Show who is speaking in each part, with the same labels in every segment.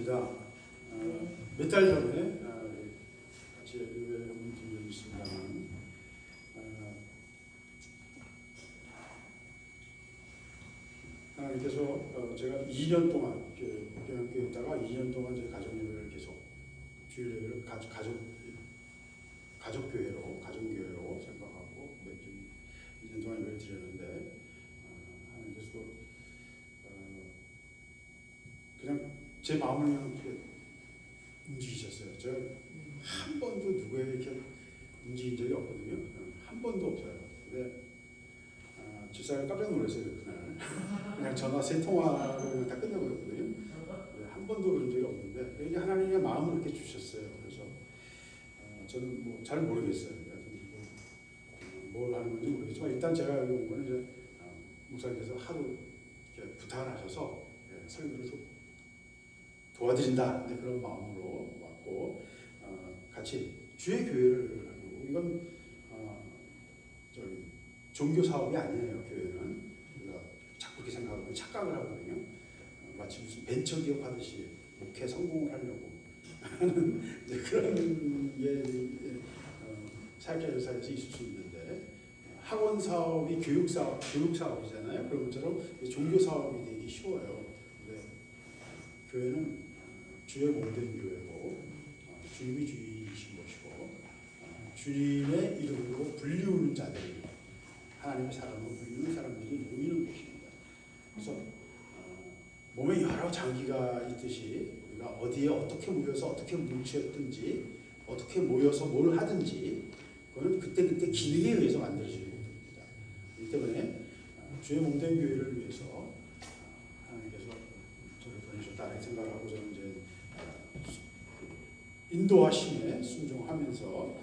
Speaker 1: 반갑습니다. 몇 달 전에 같이 예배 한번 드린 적이 있습니다만 하나님께서 제가 2년 동안 평양교회에 있다가 2년 동안 제 가정예배를 계속 주일 예배를 가족교회로 가정교회로 생각하고 매주 2년 동안 예배를 드렸는데 하나님께서 그냥 제 마음을 그냥 움직이셨어요. 제가 한 번도 누구에게 이렇게 움직인 적이 없거든요. 한 번도 없어요. 근데 집사람이 깜짝 놀랐어요. 그날 그냥 전화 세 통화로 다 끝내버렸거든요. 한 번도 그런 적이 없는데 이게 하나님의 마음을 이렇게 주셨어요. 그래서 저는 뭐 잘 모르겠어요. 뭘 하는 건지 모르겠지만 일단 제가 여기 온 거는 이제 목사님께서 하도 이렇게 부탁을 하셔서 설교를 도와드린다 그런 마음으로 왔고 같이 주의 교회를 하고 이건 종교 사업이 아니에요. 교회는 우리가 자꾸 그렇게 생각하고 착각을 하거든요. 마치 무슨 벤처 기업 하듯이 목회 성공을 하려고 하는 그런 사역자 회사에서 있을 수 있는데 학원 사업이 교육 사업이잖아요. 그런 것처럼 종교 사업이 되기 쉬워요. 근데 교회는 주의 몸된 교회고 주님이 주이신 것이고 주님의 이름으로 불리우는 자들이 하나님의 사람으로 불리우는 사람들이 모이는 곳입니다. 그래서 몸에 여러 장기가 있듯이 우리가 어디에 어떻게 모여서 어떻게 뭉쳤든지 어떻게 모여서 뭘 하든지 그건 그때그때 기능에 의해서 만들어지는 겁니다. 그렇기 때문에 주의 몸된 교회를 위해서 하나님께서 저를 보내셨다는 생각을 하고 저는 이제 인도하심에 순종하면서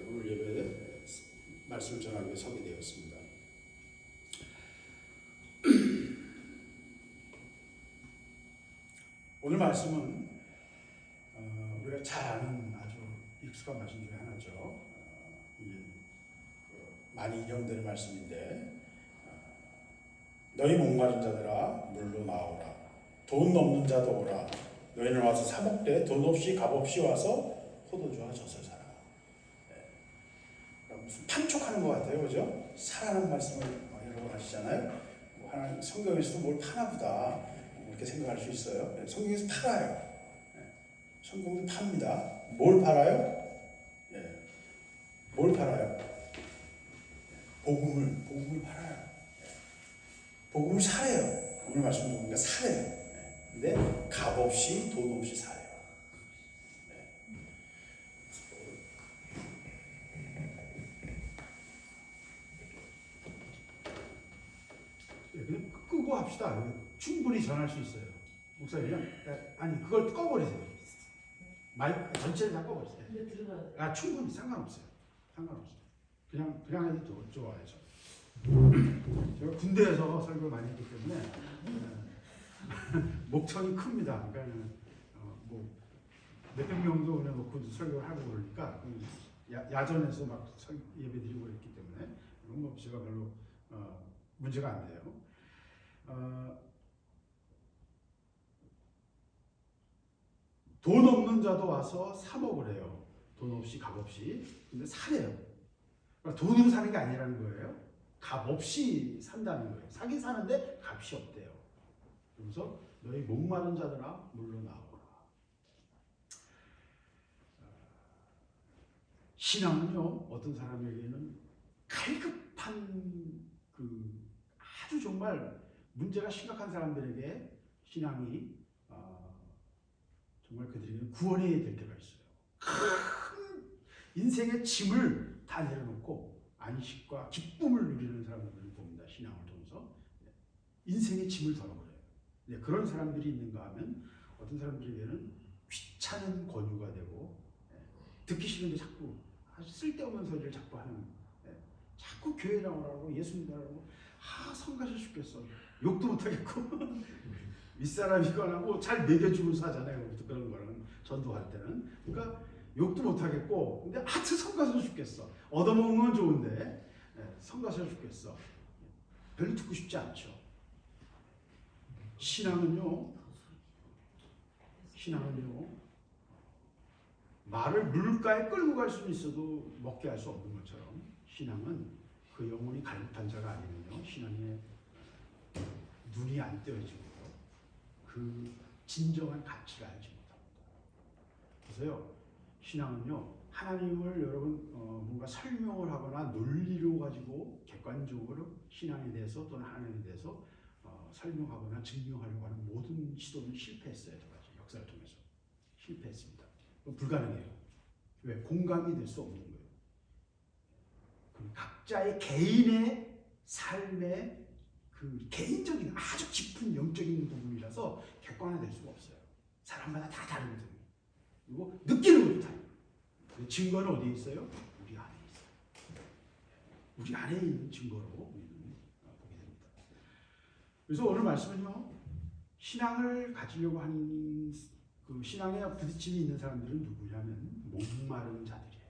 Speaker 1: 오늘 예배에 말씀을 전하기 위해 서게 되었습니다. 오늘 말씀은 우리가 잘 아는 아주 익숙한 말씀 중에 하나죠. 많이 인용되는 말씀인데 너희 목마른 자들아 물로 나오라. 돈 없는 자도 오라. 너희는 와서 사 먹되 돈 없이 값 없이 와서 포도주와 젖을 사라. 무슨 판촉하는 것 같아요, 그죠? 사라는 말씀을 여러 번 하시잖아요. 하나님 성경에서도 뭘 파나 보다 이렇게 생각할 수 있어요. 성경에서 팔아요. 성경도 팝니다. 뭘 팔아요? 뭘 팔아요? 복음을 팔아요. 복음을 사래요. 오늘 말씀 보니까 사래요. 근데 값 없이 돈 없이 사래요.
Speaker 2: 그냥 끄고 합시다. 충분히 전할 수 있어요. 목사님, 아니 그걸 꺼버리세요. 마이크 전체를 다 꺼버리세요. 충분히 상관없어요. 그냥 해도 좋아요. 제가 군대에서 설교를 많이 했기 때문에 목청이 큽니다. 그러니까 뭐 몇백 명도 그냥 놓고 설교를 하고 그러니까 야전에서 막 예배 드리고 그랬기 때문에 그런 거 제가 별로 문제가 안 돼요. 돈 없는 자도 와서 사 먹으래요. 돈 없이 값 없이. 근데 사래요. 그러니까 돈으로 사는 게 아니라는 거예요. 값 없이 산다는 거예요. 사긴 사는데 값이 없대요. 그래서 너희 목마른 자들아 물로 나오라. 신앙은요 어떤 사람에게는 갈급한 아주 정말 문제가 심각한 사람들에게 신앙이 정말 그들에게는 구원이 될 때가 있어요. 큰 인생의 짐을 다 내려놓고 안식과 기쁨을 누리는 사람들을 봅니다. 신앙을 통해서 인생의 짐을 덜어버려요. 그런 사람들이 있는가 하면 어떤 사람들에게는 귀찮은 권유가 되고 듣기 싫은데 자꾸 쓸데없는 소리를 자꾸 하는 자꾸 교회 나오라고 예수 믿으라고 성가셔 죽겠어. 욕도 못하겠고 윗사람이거나 뭐 잘 먹여주면서 하잖아요. 그런 거는 전도할 때는. 그러니까 욕도 못하겠고 근데 하트 성가셔 죽겠어. 얻어먹는 건 좋은데 성가셔 죽겠어. 별로 듣고 싶지 않죠. 신앙은요 신앙은요, 말을 물가에 끌고 갈 수는 있어도 먹게 할 수 없는 것처럼 신앙은 그 영혼이 갈급한 자가 아니면요, 신앙에 눈이 안 떼어지고 그 진정한 가치를 알지 못합니다. 그래서요, 신앙은요, 하나님을 여러분 뭔가 설명을 하거나 논리로 가지고 객관적으로 신앙에 대해서 또는 하나님에 대해서 설명하거나 증명하려고 하는 모든 시도는 실패했어요. 역사를 통해서 실패했습니다. 불가능해요. 왜? 공감이 될 수 없는 거예요. 각자의 개인의 삶의 그 개인적인 아주 깊은 영적인 부분이라서 객관화될 수가 없어요. 사람마다 다 다르거든요. 그리고 느끼는 것도 다르고. 증거는 어디에 있어요? 우리 안에 있어요. 우리 안에 있는 증거로 우리는 보게 됩니다. 그래서 오늘 말씀은요, 신앙을 가지려고 하는 그 신앙에 부딪힘이 있는 사람들은 누구냐면 목마른 자들이에요.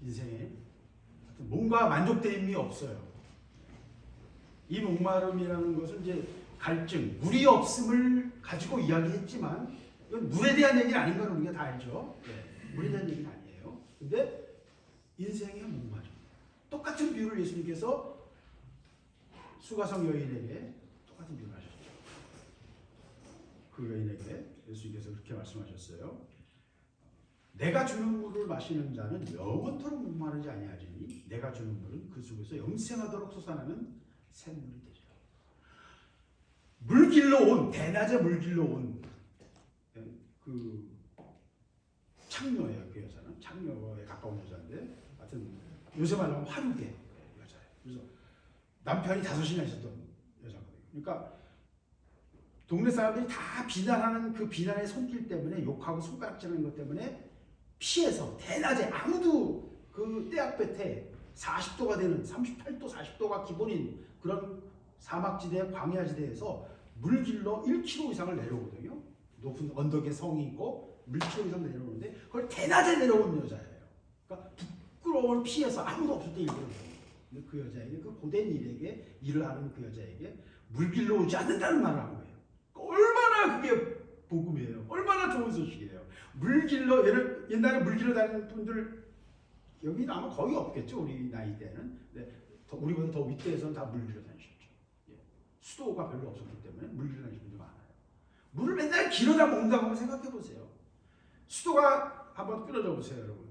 Speaker 2: 인생에 뭔가 만족됨이 없어요. 이 목마름이라는 것은 이제 갈증, 물이 없음을 가지고 이야기했지만 이건 물에 대한 얘기는 아닌 건 우리가 다 알죠. 네, 물에 대한 얘기는 아니에요. 근데 인생의 목마름. 똑같은 비유를 예수님께서 수가성 여인에게 똑같은 비유를 하셨죠. 그 여인에게 예수님께서 그렇게 말씀하셨어요. 내가 주는 물을 마시는 자는 영원토록 목마르지 아니하리니 내가 주는 물은 그 속에서 영생하도록 솟아나는 샘물이 되리라. 물길로 온, 대낮에 물길로 온 그 창녀예요. 그 여자는 창녀에 가까운 여자인데 하여튼 요새 말하면 화류계 여자예요. 그래서 남편이 5이나 있었던 여자거든요. 그러니까 동네 사람들이 다 비난하는 그 비난의 손길 때문에 욕하고 손가락질하는 것 때문에 피해서 대낮에 아무도 그 떼약볕에 40도가 되는 38도 40도가 기본인 그런 사막지대 광야지대에서 물길로 1km 이상을 내려오거든요. 높은 언덕에 성이 있고 물길로 이상 내려오는데 그걸 대낮에 내려온 여자예요. 그러니까 부끄러움을 피해서 아무도 없을 때 일을 해요. 근데 그 여자에게 그 고된 일에게 일을 하는 그 여자에게 물길로 오지 않는다는 말을 한 거예요. 얼마나 그게 복음이에요. 얼마나 좋은 소식이에요. 물길로 옛날에 물길로 다니는 분들 여기는 아마 거의 없겠죠. 우리 나이 때는. 네, 우리보다 더 윗대에서는 다 물길로 다니셨죠. 예. 수도가 별로 없었기 때문에 물길로 다니시는 분들 많아요. 물을 맨날 길어다 먹는다고 생각해 보세요. 수도가 한번 끊어져 보세요, 여러분.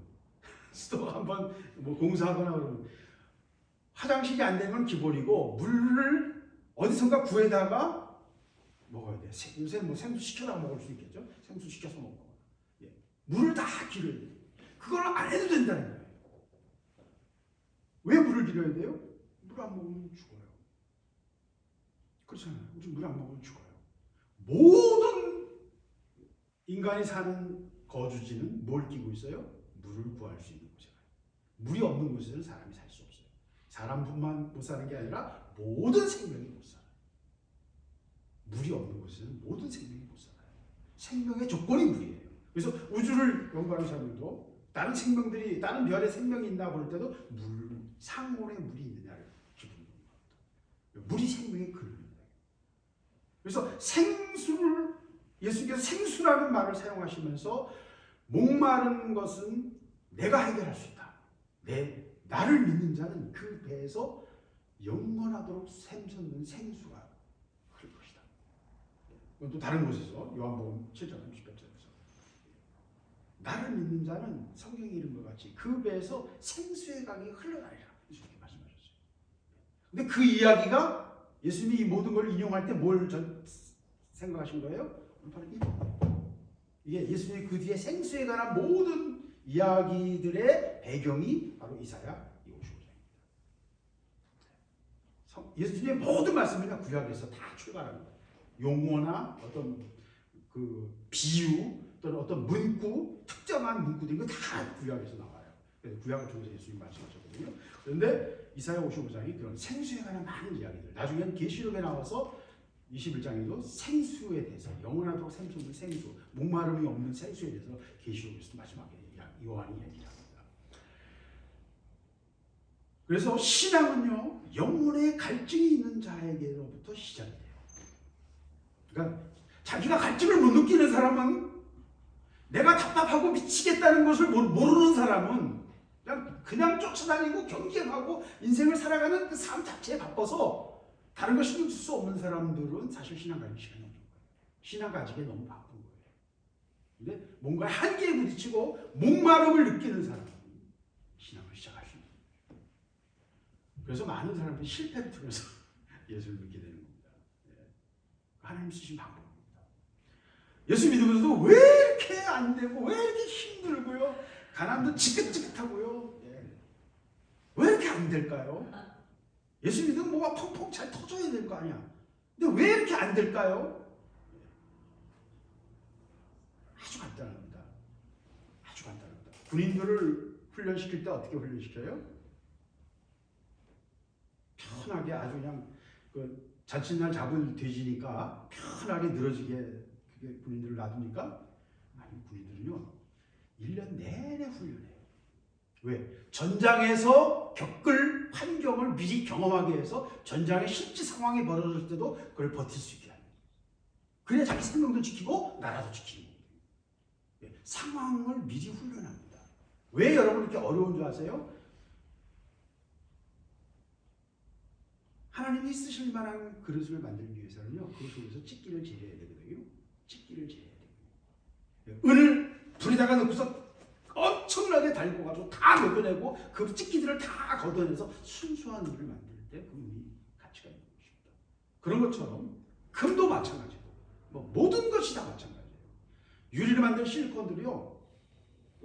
Speaker 2: 수도가 한번 뭐 공사하거나 그러면 화장실이 안 되는 건 기본이고 물을 어디선가 구해다가 먹어야 돼. 요새 뭐 생수 시켜다 먹을 수 있겠죠. 생수 시켜서 먹고. 예. 물을 다 길어야 돼. 그걸 안 해도 된다는 거예요. 왜 물을 길어야 돼요? 물 안 먹으면 죽어요. 그렇잖아요. 우리 물 안 먹으면 죽어요. 모든 인간이 사는 거주지는 뭘 끼고 있어요? 물을 구할 수 있는 곳이에요. 물이 없는 곳에는 사람이 살 수 없어요. 사람뿐만 못 사는 게 아니라 모든 생명이 못 살아요. 물이 없는 곳에는 모든 생명이 못 살아요. 생명의 조건이 물이에요. 그래서 우주를 연구하는 사람들도 다른 생명들이 다른 별에 생명이 있나 볼 때도 상온에 물이 있느냐를 기준으로 합니다. 물이 생명의 근원이에요. 그래서 생수를 예수님께서 생수라는 말을 사용하시면서 목마른 것은 내가 해결할 수 있다. 나를 믿는 자는 그 배에서 영원하도록 샘솟는 생수가 흐를 것이다. 또 다른 곳에서 요한복음 7장 30절에서 나를 믿는 자는 성경에 이른 것 같이 그 배에서 생수의 강이 흘러나리라. 이렇게 말씀하셨어요. 근데 그 이야기가 예수님이 이 모든 걸 인용할 때 뭘 생각하신 거예요? 바로 이게 예수님이 그 뒤에 생수에 관한 모든 이야기들의 배경이 바로 이사야 55장입니다. 예수님의 모든 말씀이 구약에서 다 출발하는 거예요. 용어나 어떤 그 비유 또는 어떤 문구, 특정한 문구들 이거 다 구약에서 나와요. 그래서 구약을 통해서 예수님 말씀하셨거든요. 그런데 이사야 55장이 그런 생수에 관한 많은 이야기들. 나중에는 계시록에 나와서 21장에도 생수에 대해서 영원하도록 샘솟는 생수, 목마름이 없는 생수에 대해서 계시록에서 마지막에 요한이 얘기합니다. 그래서 신앙은요 영혼의 갈증이 있는 자에게로부터 시작이 돼요. 그러니까 자기가 갈증을 못 느끼는 사람은, 내가 답답하고 미치겠다는 것을 모르는 사람은 그냥 쫓아다니고 경쟁하고 인생을 살아가는 그 삶 자체에 바빠서 다른 거 신경 쓸 수 없는 사람들은 사실 신앙 가질 시간이 없는 거예요. 신앙 가지기에 너무 바쁜 거예요. 근데 뭔가 한계에 부딪히고 목마름을 느끼는 사람은 신앙을 시작할 수 있는 거예요. 그래서 많은 사람들이 실패를 통해서 예수를 믿게 되는 겁니다. 하나님 쓰신 방법입니다. 예수 믿으면서도 왜 이렇게 안 되고, 왜 이렇게 힘들고요, 가난도 지긋지긋하고요, 왜 이렇게 안 될까요? 예수 믿으면 뭐가 펑펑 잘 터져야 될 거 아니야. 근데 왜 이렇게 안 될까요? 아주 간단합니다. 아주 간단합니다. 군인들을 훈련시킬 때 어떻게 훈련시켜요? 편하게 아주 그냥 그 자칫날 잡을 돼지니까 편하게 늘어지게 그게 군인들을 놔둡니까? 아니, 군인들은요 1년 내내 훈련해요. 왜? 전장에서 겪을 환경을 미리 경험하게 해서 전장의 실제 상황이 벌어질 때도 그걸 버틸 수 있게 합니다. 그래야 자기 생명도 지키고 나라도 지키는 거예요. 상황을 미리 훈련합니다. 왜 여러분 이렇게 어려운 줄 아세요? 하나님이 쓰실 만한 그릇을 만들기 위해서는요, 그 속에서 찢기를 제해야 되거든요. 찢기를 제해야 돼요. 은을 불에다가 넣고서 엄청나게 달고 가지고 다 녹여내고 그 찢기들을 다 걷어내서 순수한 은을 만들 때 그 은이 가치가 있는 것입니다. 그런 것처럼 금도 마찬가지고 모든 것이 다 마찬가지예요. 유리를 만든 실리콘들이요,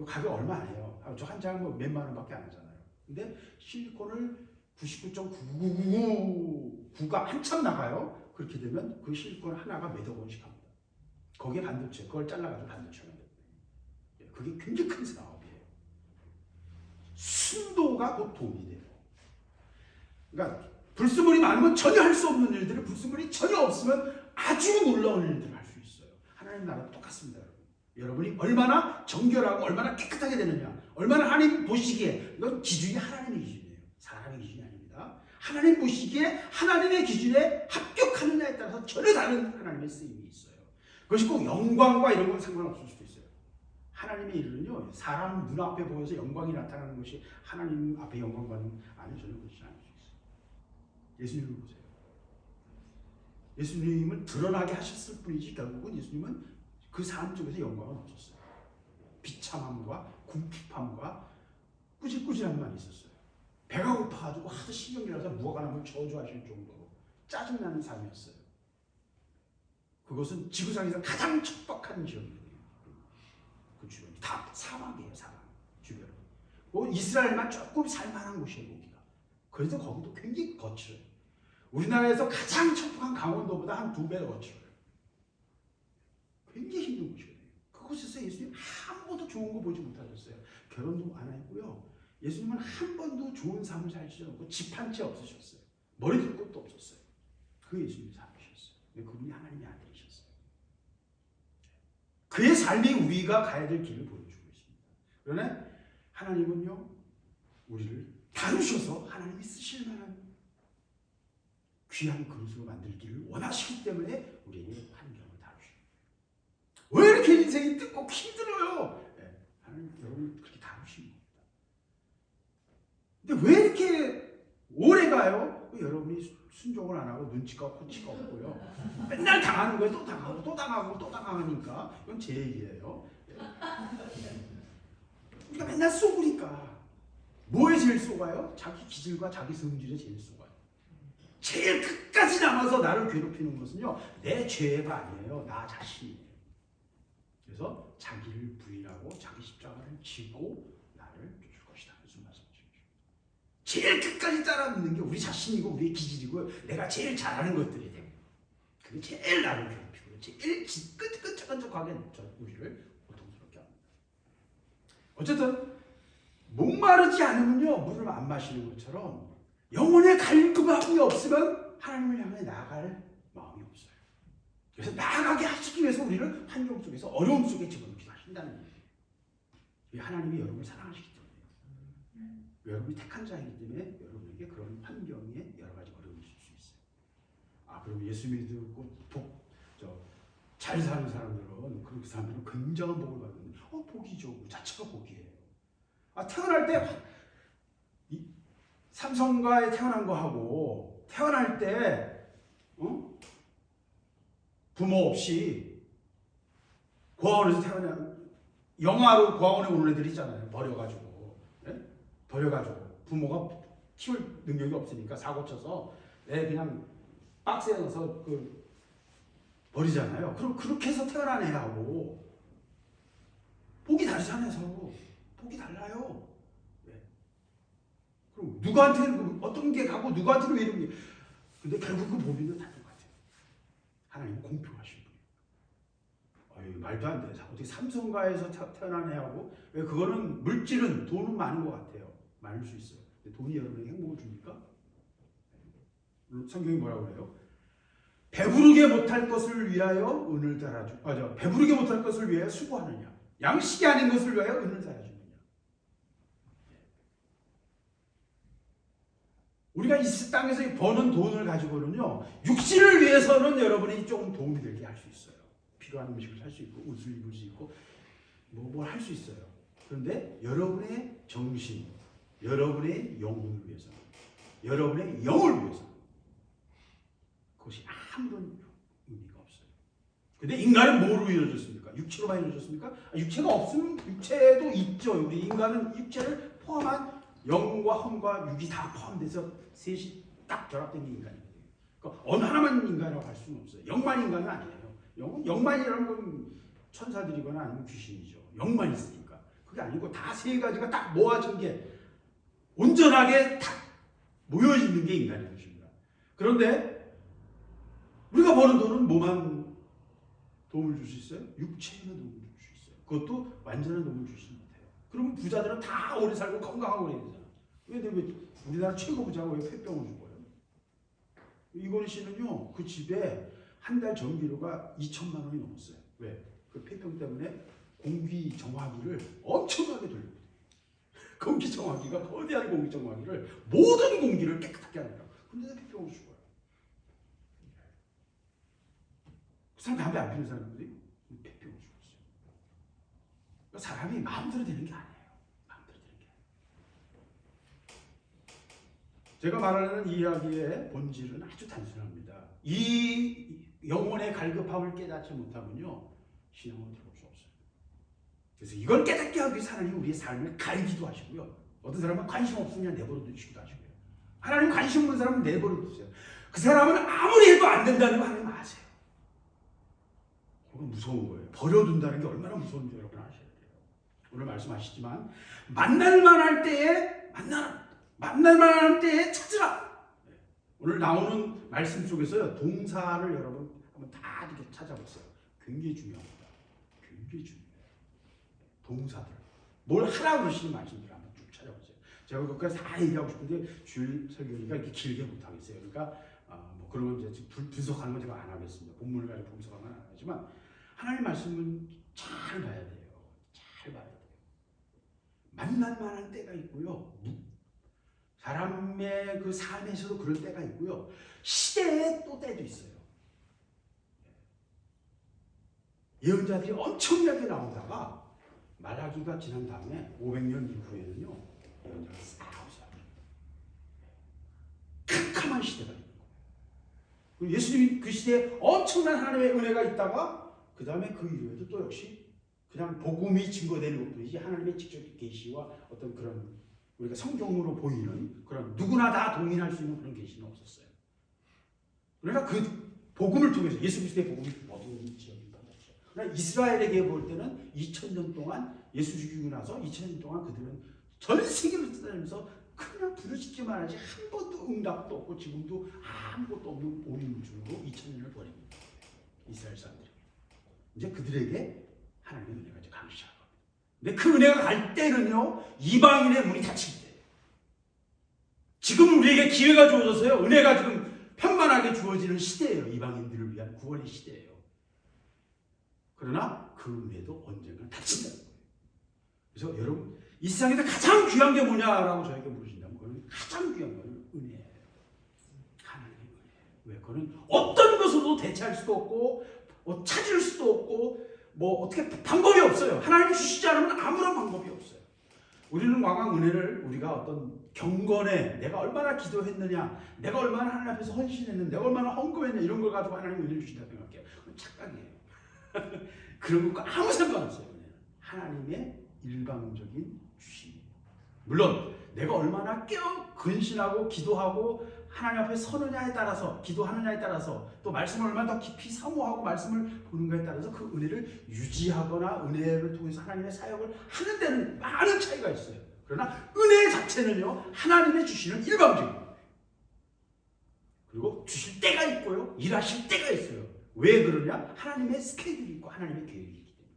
Speaker 2: 가격 얼마 안 해요. 저 한 장 몇만 원밖에 안 하잖아요. 근데 실리콘을 99.9999가 한참 나가요. 그렇게 되면 그 실리콘 하나가 몇억 원씩 합니다. 거기에 반도체, 그걸 잘라가지고 반도체 만듭니다. 그게 굉장히 큰 사업이에요. 순도가 곧 돈이 돼요. 그러니까 불순물이 많으면 전혀 할 수 없는 일들을 불순물이 전혀 없으면 아주 놀라운 일들을 할 수 있어요. 하나님 나라도 똑같습니다. 여러분이 얼마나 정결하고 얼마나 깨끗하게 되느냐, 얼마나 하나님 보시기에, 이건 기준이 하나님의 기준이에요. 사람의 기준이 아닙니다. 하나님 보시기에 하나님의 기준에 합격하느냐에 따라서 전혀 다른 하나님의 쓰임이 있어요. 그것이 꼭 영광과 이런 건 상관없을 수도 있어요. 하나님의 일은요, 사람 눈앞에 보여서 영광이 나타나는 것이 하나님 앞에 영광 받는, 아니, 저는 그렇지 않을 수 있어요. 예수님을 보세요. 예수님을 드러나게 하셨을 뿐이지 결국은 예수님은 그 삶 속에서 영광은 없었어요. 비참함과 궁핍함과 꾸질꾸질함만 있었어요. 배가 고파가지고 하도 신경이 나서 무화과 나무를 저주하실 정도로 짜증나는 삶이었어요. 그것은 지구상에서 가장 척박한 지역이에요. 그 주변이 다 사막이에요. 사막 주변. 이스라엘만 조금 살만한 곳이에요. 거기가. 그래서 거기도 굉장히 거칠어요. 우리나라에서 가장 척박한 강원도보다 한 2배 거칠어요. 굉장히 힘든 곳이거든요. 그곳에서 예수님 한 번도 좋은 거 보지 못하셨어요. 결혼도 안 했고요. 예수님은 한 번도 좋은 삶을 살지 않고 집 한 채 없으셨어요. 머리 둘 곳도 없었어요. 그 예수님이 삶이셨어요. 그분이 하나님의 아들이셨어요. 그의 삶이 우리가 가야 될 길을 보여주고 있습니다. 그러나 하나님은요, 우리를 다루셔서 하나님이 쓰실 만한 귀한 그릇으로 만들기를 원하시기 때문에 우리에게 환경을 다루십니다. 왜 이렇게 인생이 뜯고 힘들어요? 하나님 여러분을 그렇게 다루신 겁니다. 근데 왜 이렇게 오래 가요? 여러분이 순종을 안 하고 눈치가 코치가 없고요. 맨날 당하는 거예요. 또 당하고 또 당하고 또 당하니까. 이건 제 얘기예요. 우리가 맨날 쏘으니까 뭐에 제일 쏘가요? 자기 기질과 자기 성질에 제일 쏘가요. 제일 끝까지 남아서 나를 괴롭히는 것은요, 내 죄가 아니에요. 나 자신이에요. 그래서 자기를 부인하고 자기 십자가를 지고 나를 쫓을 것이다. 무슨 말씀이십니까? 제일 끝까지 따라 믿는 게 우리 자신이고 우리의 기질이고 내가 제일 잘하는 것들이 돼요. 그게 제일 나를 괴롭히고 제일 끈적끈적하게 우리를 고통스럽게 합니다. 어쨌든 목마르지 않으면요, 물을 안 마시는 것처럼 영혼에 갈급함이 없으면 하나님을 향해 나아갈 마음이 없어요. 그래서 나아가게 하시기 위해서 우리를 환경 속에서 어려움 속에 집어넣기도 하신다는 얘기예요. 하나님이 여러분을 사랑하시기 때문에, 여러분이 택한 자이기 때문에 여러분에게 그런 환경에 여러 가지 어려움이 있을 수 있어요. 그럼 예수 믿고 잘 사는 사람들은 그 사람들은 굉장한 복을 받는 복이죠. 그 자체가 복이에요. 태어날 때 삼성가에 태어난 거하고 태어날 때 부모 없이 고아원에서 영아로 고아원에 오는 애들이 있잖아요. 버려가지고 부모가 키울 능력이 없으니까 사고 쳐서 애 그냥 박스에 넣어서 버리잖아요. 그럼 그렇게 해서 태어난 애하고 복이 다르잖아요. 서로 복이 달라요. 그럼 누구한테는 어떤 게 가고 누구한테는 왜 이런 게, 근데 결국 그 법인은 다 똑같아요. 하나님은 공평하신 분이에요. 말도 안 돼. 어떻게 삼성가에서 태어난 애하고, 왜 그거는 물질은 돈은 많은 것 같아요. 많을 수 있어요. 근데 돈이 여러분에게 행복을 줍니까? 성경이 뭐라고 그래요? 배부르게 못할 것을 위하여 은을 달아주. 배부르게 못할 것을 위하여 수고하느냐. 양식이 아닌 것을 위하여 은을 달아주느냐. 우리가 이 땅에서 버는 돈을 가지고는요, 육신을 위해서는 여러분이 조금 도움이 되게 할 수 있어요. 필요한 음식을 살 수 있고, 옷을 입을 수 있고, 뭘 할 수 있어요. 그런데 여러분의 정신, 여러분의 영혼을 위해서, 여러분의 영을 위해서, 그것이 아무런 의미가 없어요. 근데 인간은 뭐로 이루어졌습니까? 육체로만 이루어졌습니까? 육체가 없으면 육체도 있죠. 우리 인간은 육체를 포함한 영과 혼과 육이 다 포함돼서 셋이 딱 결합된 게 인간이거든요. 그러니까 어느 하나만 인간이라고 할 수는 없어요. 영만 인간은 아니에요. 영만이라는 건 천사들이거나 아니면 귀신이죠. 영만 있으니까. 그게 아니고 다 세 가지가 딱 모아진 게 온전하게 딱 모여 있는 게 인간인 것입니다. 그런데 우리가 버는 돈은 뭐만 도움을 줄 수 있어요? 육체에는 도움을 줄 수 있어요. 그것도 완전한 도움을 주지 못해요. 그러면 부자들은 다 오래 살고 건강하고 그래야 되잖아. 왜 우리나라 최고 부자가 왜 폐병을 죽어요? 이건희 씨는요, 그 집에 한 달 전기료가 2천만 원이 넘었어요. 왜? 그 폐병 때문에 공기 정화기를 엄청나게 돌려요. 공기 정화기가, 거대한 공기 정화기를 모든 공기를 깨끗하게 하느라. 근데 폐병을 죽어요. 그 사람 담배 안 피는 사람들이 폐병을 죽었어요. 그러니까 사람이 마음대로 되는 게 아니에요. 마음대로 되는 게 아니에요. 제가 말하는 이야기의 본질은 아주 단순합니다. 이 영혼의 갈급함을 깨닫지 못하면요, 신앙으로 들어올 수 없어요. 그래서 이걸 깨닫게 하기 위해서 하나님 우리의 삶을 갈기도 하시고요. 어떤 사람은 관심 없으면 내버려 두시기도 하시고요. 하나님 관심 없는 사람은 내버려 두세요. 그 사람은 아무리 해도 안 된다는 거 하나님 아세요. 그건 무서운 거예요. 버려둔다는 게 얼마나 무서운지 여러분 아셔야 돼요. 오늘 말씀하시지만 만날만할 때에 만날만할 때에 찾으라. 오늘 나오는 말씀 속에서요, 동사를 여러분 한번 다 이렇게 찾아보세요. 굉장히 중요합니다. 굉장히 중요해요. 동사들. 뭘 하라고 그러시는 말씀들을 한번 쭉 찾아보세요. 제가 그것까지 다 얘기하고 싶은데 주일 설교니까 이렇게 길게 못하겠어요. 그러니까 뭐 그런 건 이제 분석하는 건 제가 안 하겠습니다. 본문을 가지고 분석하면 안 하지만 하나님의 말씀은 잘 봐야 돼요. 잘 봐야 돼요. 만날만한 때가 있고요. 사람의 그 삶에서도 그럴 때가 있고요. 시대에 또 때도 있어요. 예언자들이 엄청나게 나오다가 말라기가 지난 다음에 500년 이후에는요, 예언자가 싸우죠. 캄캄한 시대가 있는 거예요. 예수님이 그 시대에 엄청난 하나님의 은혜가 있다가 그 다음에 그 이후에도 또 역시 그냥 복음이 증거되는 것뿐이지 하나님의 직접 계시와 어떤 그런 우리가 성경으로 보이는 그런 누구나 다 동의할 수 있는 그런 계시는 없었어요. 그러니까 그 복음을 통해서 예수 그리스도의 복음이 모든 지역에 퍼졌죠. 그러나 이스라엘에게 볼 때는 2000년 동안 예수 죽이고 나서 2000년 동안 그들은 전 세계를 떠다니면서 그냥 부르짖기만 하지 한 번도 응답도 없고 지금도 아무것도 없는 오리무중으로 2000년을 보내고 있는 이스라엘 사람들이. 이제 그들에게 하나님의 은혜가 이제 가기 시작합니다. 근데 그 은혜가 갈 때는요, 이방인의 문이 닫힐 때예요. 지금 우리에게 기회가 주어져서요, 은혜가 지금 편만하게 주어지는 시대예요. 이방인들을 위한 구원의 시대예요. 그러나 그 은혜도 언젠가 닫힌다는 거예요. 그래서 여러분, 이 세상에서 가장 귀한 게 뭐냐라고 저에게 물으신다면 그건 가장 귀한 건 은혜예요. 하나님의 은혜. 왜? 그건 어떤 것으로도 대체할 수도 없고 찾을 수도 없고 뭐 어떻게 방법이 없어요. 하나님이 주시지 않으면 아무런 방법이 없어요. 우리는 왕왕 은혜를 우리가 어떤 경건에 내가 얼마나 기도했느냐, 내가 얼마나 하나님 앞에서 헌신했느냐, 내가 얼마나 헌금했느냐 이런 걸 가지고 하나님 은혜를 주신다 생각해요. 그건 착각이에요. 그런 것과 아무 상관없어요. 은혜는 하나님의 일방적인 주심이에요. 물론 내가 얼마나 근신하고 기도하고 하나님 앞에 서느냐에 따라서, 기도하느냐에 따라서, 또 말씀을 얼마나 더 깊이 사모하고 말씀을 보는가에 따라서 그 은혜를 유지하거나 은혜를 통해서 하나님의 사역을 하는 데는 많은 차이가 있어요. 그러나 은혜 자체는요, 하나님의 주시는 일방적입니다. 그리고 주실 때가 있고요, 일하실 때가 있어요. 왜 그러냐? 하나님의 스케줄이 있고 하나님의 계획이 있기 때문에.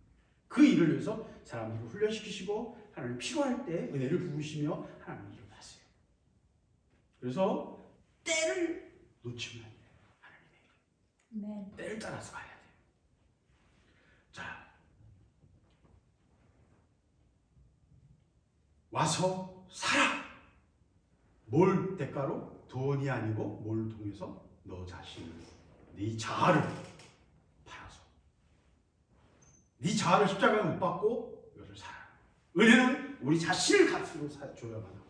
Speaker 2: 그 일을 위해서 사람들을 훈련시키시고 하나님 필요할 때 은혜를 부으시며 하나님 일을 하세요. 그래서 때를 놓치면 안 돼요. 하나님의
Speaker 3: 네.
Speaker 2: 때를 따라서 가야 돼요. 자, 와서 살아. 뭘 대가로? 돈이 아니고 뭘 통해서? 너 자신을, 네 자아를 팔아서, 네 자아를 십자가에 못 박고 이것을 살아. 은혜는 우리 자신을 값으로 줘야만 합니다.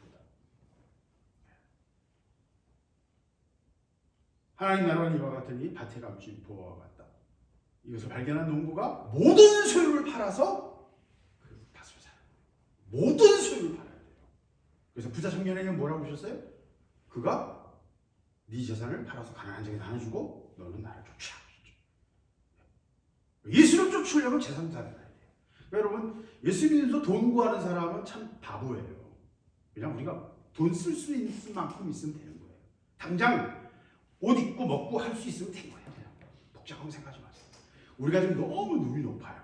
Speaker 2: 하나님 나라는 이와 같으니 밭에 감춘 보화와 같다. 이것을 발견한 농부가 모든 소유를 팔아서 그 밭을 사요. 모든 소유를 팔아야 돼요. 그래서 부자 청년에게 뭐라고 하셨어요? 그가 네 재산을 팔아서 가난한 자에게 나눠주고 너는 나를 쫓으라. 예수를 쫓으려면 재산 다 내놔야 돼요. 여러분, 예수 믿으면서 돈 구하는 사람은 참 바보예요. 그냥 우리가 돈 쓸 수 있을 만큼 있으면 되는 거예요. 당장 옷 입고 먹고 할 수 있으면 된 거예요. 그냥 복잡하게 생각하지 마세요. 우리가 지금 너무 눈이 높아요.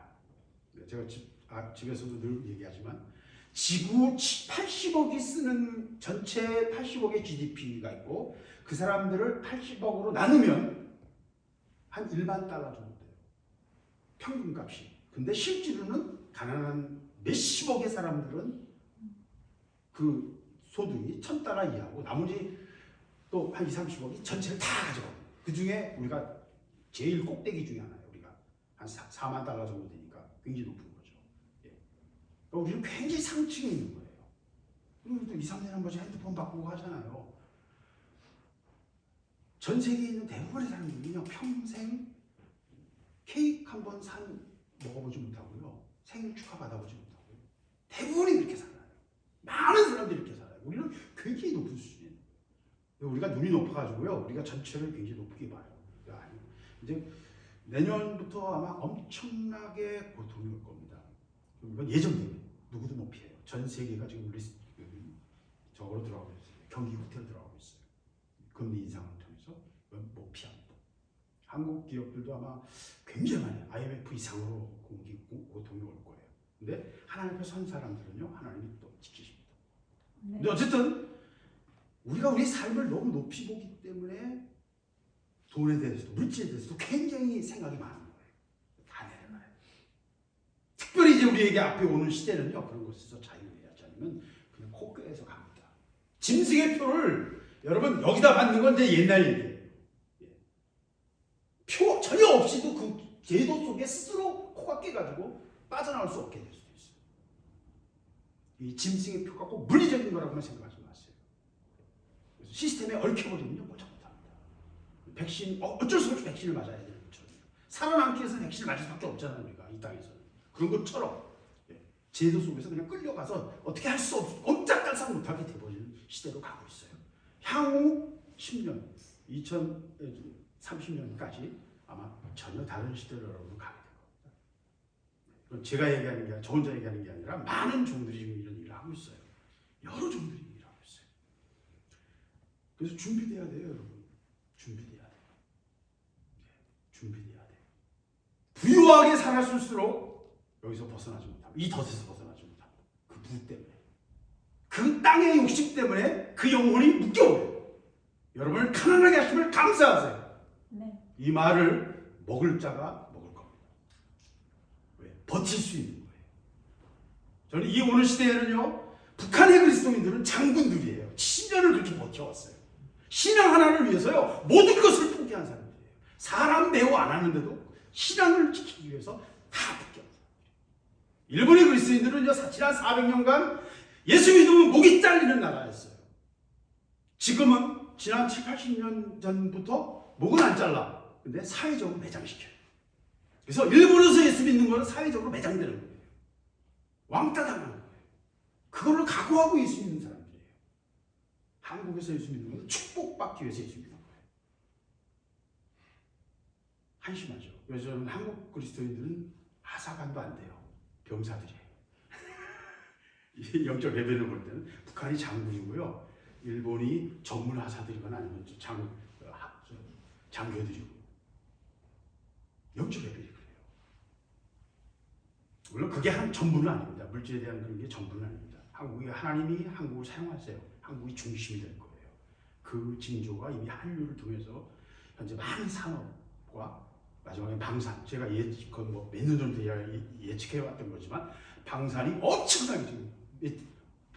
Speaker 2: 제가 집에서도 늘 얘기하지만 지구 80억이 쓰는 전체 80억의 GDP가 있고 그 사람들을 80억으로 나누면 한 1만 달러 정도 돼요. 평균값이. 근데 실제로는 가난한 몇십억의 사람들은 그 소득이 1000달러 이하고 나머지 또 한 20, 30억이 전체를 다 가져가요. 그 중에 우리가 제일 꼭대기 중에 하나예요. 우리가 한 4만 달러 정도 되니까 굉장히 높은 거죠. 예. 그러니까 우리는 굉장히 상층에 있는 거예요. 그리고 또 2, 3년에 한 번씩 핸드폰 바꾸고 하잖아요. 전 세계에 있는 대부분의 사람들은요, 평생 케이크 한 번 먹어보지 못하고요, 생일 축하 받아보지 못하고요. 대부분이 그렇게 살아요. 많은 사람들이 이렇게 살아요. 우리는 굉장히 높은 수준이에요. 우리가 눈이 높아가지고요, 우리가 전체를 굉장히 높게 봐요. 이제 내년부터 아마 엄청나게 고통이 올 겁니다. 이건 예정대로 누구도 못 피해요. 전 세계가 지금 저거로 들어가고 있어요. 경기 후퇴로 들어가고 있어요. 금리 인상을 통해서 못 피합니다. 한국 기업들도 아마 굉장히 많이 IMF 이상으로 고통이 올 거예요. 근데 하나님 앞에 선 사람들은요, 하나님이 또 지키십니다.
Speaker 3: 네.
Speaker 2: 근데 어쨌든 우리가 우리 삶을 너무 높이 보기 때문에 돈에 대해서도 물질에 대해서도 굉장히 생각이 많은 거예요. 다 내려놔요. 특별히 이제 우리에게 앞에 오는 시대는요, 그런 것에서 자유해야지 않으면 그냥 코끼리에서 갑니다. 짐승의 표를 여러분 여기다 받는 건 이제 옛날 얘기예요. 표 전혀 없이도 그 제도 속에 스스로 코가 깨가지고 빠져나올 수 없게 될 수도 있어요. 이 짐승의 표가 꼭 물리적인 거라고만 생각하지 마세요. 그래서 시스템에 얽혀버리면요, 못 잡니다. 백신, 어쩔 수 없이 백신을 맞아야 되는 것처럼. 살아남기 위해서 백신을 맞을 수밖에 없잖아요, 우리가 이 땅에서는. 그런 것처럼 제도 속에서 그냥 끌려가서 어떻게 할 수 없어, 꼼짝달싹 못하게 돼버리는 시대로 가고 있어요. 향후 10년, 2030년까지 아마 전혀 다른 시대로 여러분 가게 될 겁니다. 제가 얘기하는 게 아니라, 저 혼자 얘기하는 게 아니라 많은 종들이 지금 이런 일을 하고 있어요. 여러 종들이 일을 하고 있어요. 그래서 준비돼야 돼요, 여러분. 준비돼야 돼요. 준비돼야 돼요. 부유하게 살았을수록 여기서 벗어나지 못합니다. 이 덫에서 벗어나지 못합니다. 그 부 때문에. 그 땅의 욕심 때문에 그 영혼이 묶여오요. 여러분을 가난하게 하심을 감사하세요.
Speaker 3: 네.
Speaker 2: 이 말을 먹을 자가 먹을 겁니다. 왜? 버틸 수 있는 거예요. 저는 이 오늘 시대에는요, 북한의 그리스도인들은 장군들이에요. 70년을 그렇게 버텨왔어요. 신앙 하나를 위해서요, 모든 것을 포기한 사람들이에요. 사람 대우 안 하는데도 신앙을 지키기 위해서 다 붙잡았어요. 일본의 그리스도인들은요, 지난 400년간 예수 믿으면 목이 잘리는 나라였어요. 지금은 지난 7, 80년 전부터 목은 안 잘라. 근데 사회적으로 매장시켜요. 그래서 일본에서 예수 믿는 거는 사회적으로 매장되는 거예요. 왕따 당하는 거예요. 그거를 각오하고 예수 믿는 사람들이에요. 한국에서 예수 믿는 건 축복받기 위해서 예수 믿는 거예요. 한심하죠. 그래서 저는 한국 그리스도인들은 하사관도 안 돼요. 병사들이에요. 영적 레벨을 볼 때는 북한이 장군이고요. 일본이 전문 하사들이거나 아니면 장교들이고. 영적 레벨이 그래요. 물론 그게 전부는 아닙니다. 물질에 대한 그런 게 전부는 아닙니다. 하나님이 한국을 사용하세요. 한국이 중심이 될 거예요. 그 징조가 이미 한류를 통해서 현재 많은 산업과 마지막에 방산, 제가 그건 몇 년 전부터 예측해왔던 거지만 방산이 엄청나게 지금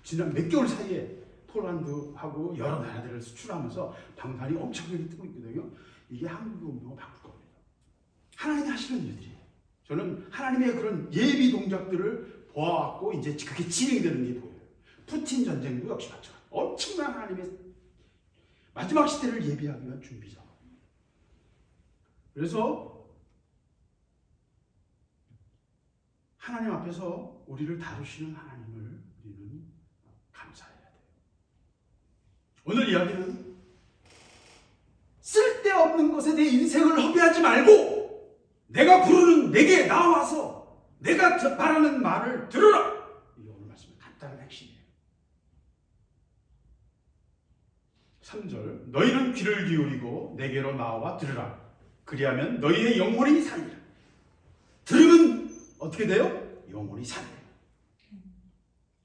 Speaker 2: 지난 몇 개월 사이에 폴란드하고 여러 나라들을 수출하면서 방산이 엄청나게 뜨고 있거든요. 이게 한국의 운동을 바꿀 겁니다. 하나님이 하시는 일들이에요. 저는 하나님의 그런 예비 동작들을 보아왔고 이제 그게 진행되는 게 보여요. 푸틴 전쟁도 역시 마찬가지. 엄청난 하나님의 마지막 시대를 예비하기 위한 준비자. 그래서 하나님 앞에서 우리를 다루시는 하나님을 우리는 감사해야 돼요. 오늘 이야기는 쓸데없는 것에 내 인생을 허비하지 말고 내가 부르는 내게 나와서 내가 말하는 말을 들으라. 이게 오늘 말씀의 간단한 핵심이에요. 3절 너희는 귀를 기울이고 내게로 나와 들으라. 그리하면 너희의 영혼이 살리라. 들으면 어떻게 돼요? 영혼이 살아요.